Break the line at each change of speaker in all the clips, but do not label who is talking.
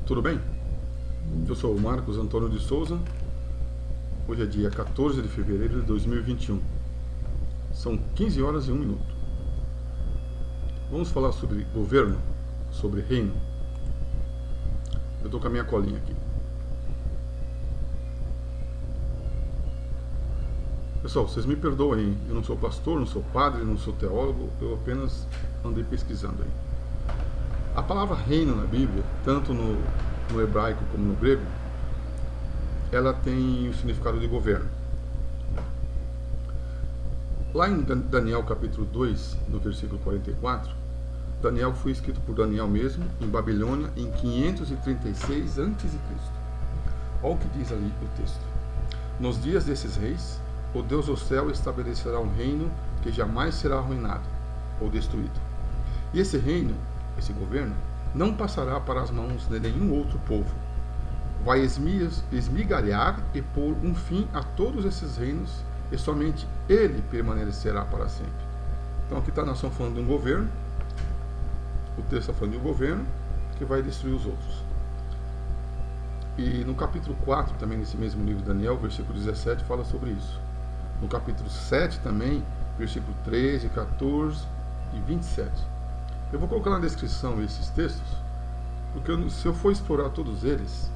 Tudo bem? Eu sou o Marcos Antônio de Souza. Hoje é dia 14 de fevereiro de 2021. São 15 horas e 1 minuto. Vamos falar sobre governo, sobre reino. Eu estou com a minha colinha aqui. Pessoal, vocês me perdoem, eu não sou pastor, não sou padre, não sou teólogo, eu apenas andei pesquisando aí. A palavra reino na Bíblia, tanto no hebraico como no grego, ela tem o significado de governo. Lá em Daniel capítulo 2, no versículo 44, Daniel foi escrito por Daniel mesmo, em Babilônia, em 536 a.C. Olha o que diz ali o texto. Nos dias desses reis, o Deus do céu estabelecerá um reino que jamais será arruinado ou destruído. E esse reino, esse governo, não passará para as mãos de nenhum outro povo. Vai esmigalhar e pôr um fim a todos esses reinos, e somente ele permanecerá para sempre. Então aqui está a nação falando de um governo, o texto está falando de um governo que vai destruir os outros. E no capítulo 4, também nesse mesmo livro de Daniel, versículo 17, fala sobre isso. No capítulo 7 também, versículo 13, 14 e 27. Eu vou colocar na descrição esses textos, porque se eu for explorar todos eles,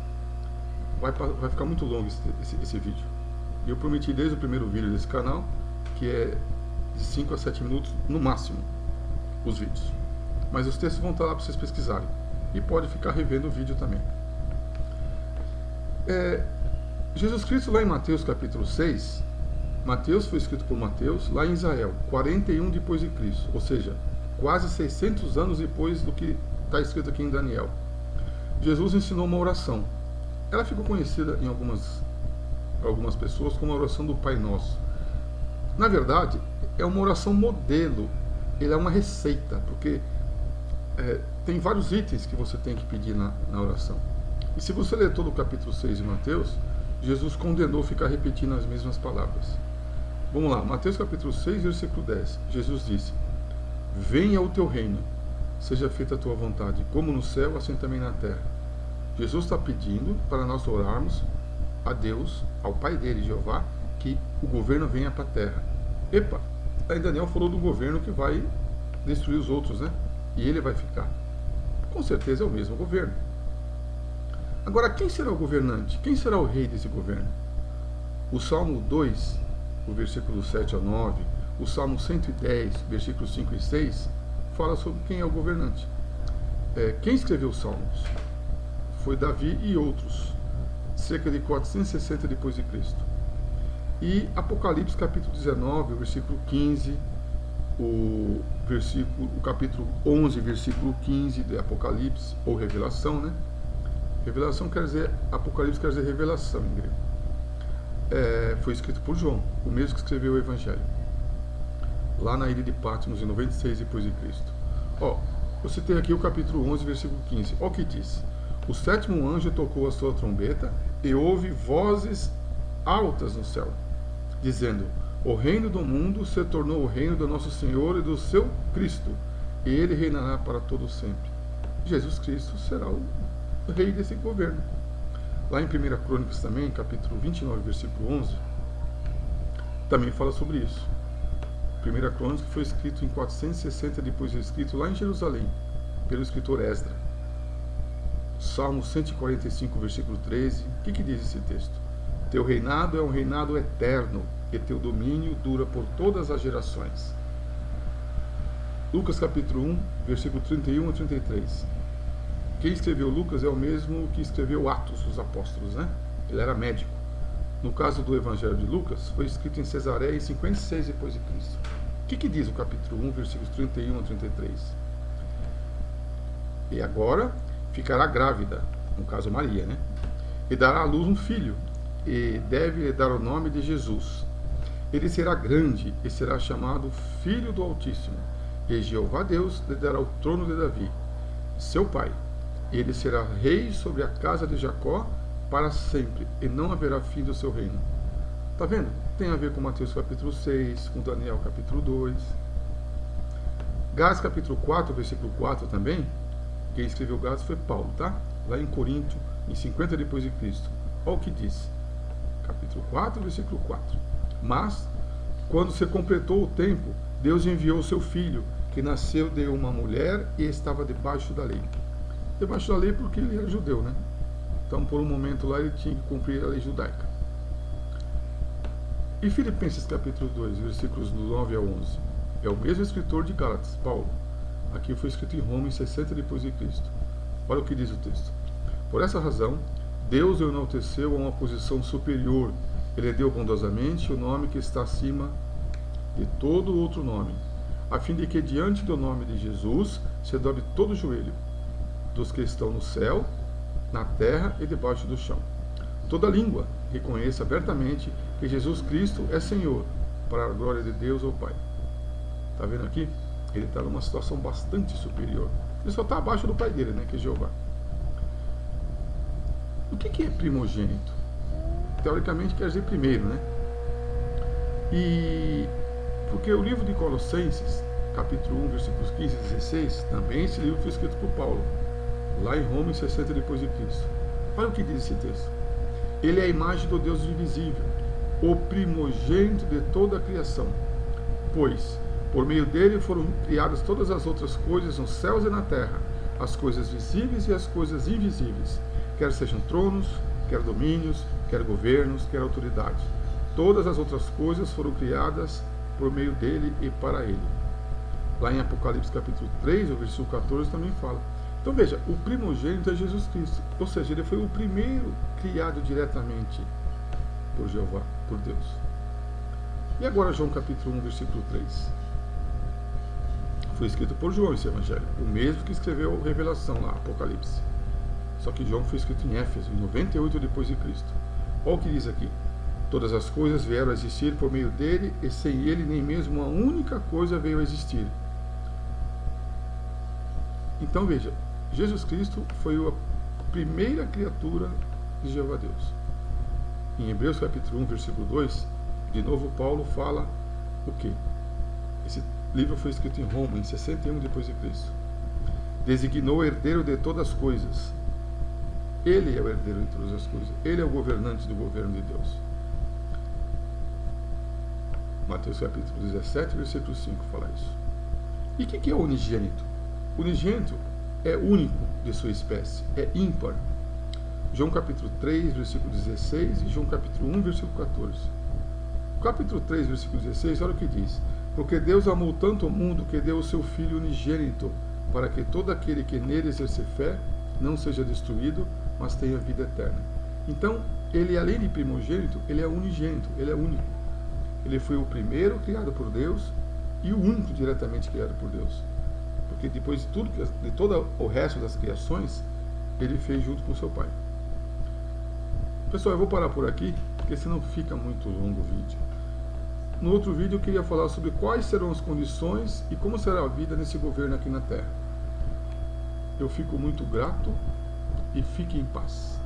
vai ficar muito longo esse vídeo. E eu prometi desde o primeiro vídeo desse canal, que é de 5 a 7 minutos no máximo, os vídeos. Mas os textos vão estar lá para vocês pesquisarem. E pode ficar revendo o vídeo também. Jesus Cristo, lá em Mateus capítulo 6, Mateus foi escrito por Mateus, lá em Israel, 41 depois de Cristo, ou seja, quase 600 anos depois do que está escrito aqui em Daniel. Jesus ensinou uma oração. Ela ficou conhecida em algumas pessoas como a oração do Pai Nosso. Na verdade, é uma oração modelo. Ele é uma receita, porque tem vários itens que você tem que pedir na oração. E se você ler todo o capítulo 6 de Mateus, Jesus condenou ficar repetindo as mesmas palavras. Vamos lá, Mateus capítulo 6, versículo 10. Jesus disse: venha o teu reino, seja feita a tua vontade, como no céu, assim também na terra. Jesus está pedindo para nós orarmos a Deus, ao Pai dele, Jeová, que o governo venha para a terra. Epa, aí Daniel falou do governo que vai destruir os outros, né? E ele vai ficar. Com certeza é o mesmo governo. Agora, quem será o governante? Quem será o rei desse governo? O Salmo 2, o versículo 7 a 9, o Salmo 110, versículos 5 e 6, fala sobre quem é o governante. Quem escreveu os Salmos? Foi Davi e outros, cerca de 460 depois de Cristo. E Apocalipse capítulo 19, versículo 15, o capítulo 11, versículo 15 de Apocalipse, ou Revelação, né? Revelação quer dizer, Apocalipse quer dizer revelação em grego. Foi escrito por João, o mesmo que escreveu o Evangelho, lá na ilha de Patmos, em 96 depois de Cristo. Eu citei aqui o capítulo 11, versículo 15. Olha o que diz: o sétimo anjo tocou a sua trombeta e houve vozes altas no céu, dizendo: o reino do mundo se tornou o reino do nosso Senhor e do seu Cristo, e ele reinará para todo sempre. Jesus Cristo será o rei desse governo. Lá em 1 Crônicas também, capítulo 29, versículo 11, também fala sobre isso. 1 Crônicas foi escrito em 460 depois de escrito lá em Jerusalém, pelo escritor Esdra. Salmo 145, versículo 13, o que diz esse texto? Teu reinado é um reinado eterno, e teu domínio dura por todas as gerações. Lucas capítulo 1, versículo 31 a 33. Quem escreveu Lucas é o mesmo que escreveu Atos dos Apóstolos, né? Ele era médico. No caso do Evangelho de Lucas, foi escrito em Cesareia em 56 depois de Cristo. O que diz o capítulo 1, versículos 31 a 33? E agora ficará grávida, no caso Maria, né? E dará à luz um filho, e deve lhe dar o nome de Jesus. Ele será grande e será chamado Filho do Altíssimo, e Jeová Deus lhe dará o trono de Davi, seu pai. Ele será rei sobre a casa de Jacó para sempre, e não haverá fim do seu reino. Tá vendo? Tem a ver com Mateus capítulo 6, com Daniel capítulo 2. Gálatas capítulo 4, versículo 4 também. Quem escreveu Gálatas foi Paulo, tá? lá em Corinto, em 50 depois de Cristo. Olha o que diz, capítulo 4, versículo 4. Mas, quando se completou o tempo, Deus enviou o seu filho, que nasceu de uma mulher e estava debaixo da lei. Debaixo da lei porque ele era judeu, né? Então, por um momento lá, ele tinha que cumprir a lei judaica. E Filipenses capítulo 2, versículos 9 a 11. É o mesmo escritor de Gálatas, Paulo. Aqui foi escrito em Roma em 60 depois de Cristo. Olha o que diz o texto. Por essa razão, Deus o enalteceu a uma posição superior. Ele deu bondosamente o nome que está acima de todo outro nome, a fim de que diante do nome de Jesus se dobre todo o joelho, dos que estão no céu, na terra e debaixo do chão. Toda língua reconheça abertamente que Jesus Cristo é Senhor, para a glória de Deus ou Pai. Está vendo aqui? Ele está numa situação bastante superior. Ele só está abaixo do pai dele, né, que é Jeová. O que é primogênito? Teoricamente quer dizer primeiro, né? E porque o livro de Colossenses, capítulo 1, versículos 15 e 16, também esse livro foi escrito por Paulo, lá em Roma, em 60 depois de Cristo. Olha o que diz esse texto. Ele é a imagem do Deus invisível, o primogênito de toda a criação, pois por meio dele foram criadas todas as outras coisas nos céus e na terra, as coisas visíveis e as coisas invisíveis, quer sejam tronos, quer domínios, quer governos, quer autoridades. Todas as outras coisas foram criadas por meio dele e para ele. Lá em Apocalipse capítulo 3, o versículo 14 também fala. Então veja, o primogênito é Jesus Cristo, ou seja, ele foi o primeiro criado diretamente por Jeová, por Deus. E agora João capítulo 1, versículo 3. Foi escrito por João esse evangelho, o mesmo que escreveu a Revelação lá, Apocalipse. Só que João foi escrito em Éfeso, em 98 depois de Cristo. Olha o que diz aqui. Todas as coisas vieram a existir por meio dele, e sem ele nem mesmo uma única coisa veio a existir. Então veja, Jesus Cristo foi a primeira criatura de Jeová Deus. Em Hebreus capítulo 1, versículo 2, de novo Paulo fala o quê? Esse livro foi escrito em Roma, em 61 depois de Cristo. Designou o herdeiro de todas as coisas. Ele é o herdeiro de todas as coisas. Ele é o governante do governo de Deus. Mateus capítulo 17, versículo 5 fala isso. E o que é unigênito? Unigênito é único de sua espécie, é ímpar. João capítulo 3, versículo 16 e João capítulo 1, versículo 14. Capítulo 3, versículo 16, olha o que diz. Porque Deus amou tanto o mundo que deu o seu Filho unigênito, para que todo aquele que nele exerce fé não seja destruído, mas tenha vida eterna. Então, ele além de primogênito, ele é unigênito, ele é único. Ele foi o primeiro criado por Deus e o único diretamente criado por Deus. Porque depois de tudo, de todo o resto das criações, ele fez junto com seu Pai. Pessoal, eu vou parar por aqui, porque senão fica muito longo o vídeo. No outro vídeo eu queria falar sobre quais serão as condições e como será a vida nesse governo aqui na Terra. Eu fico muito grato e fique em paz.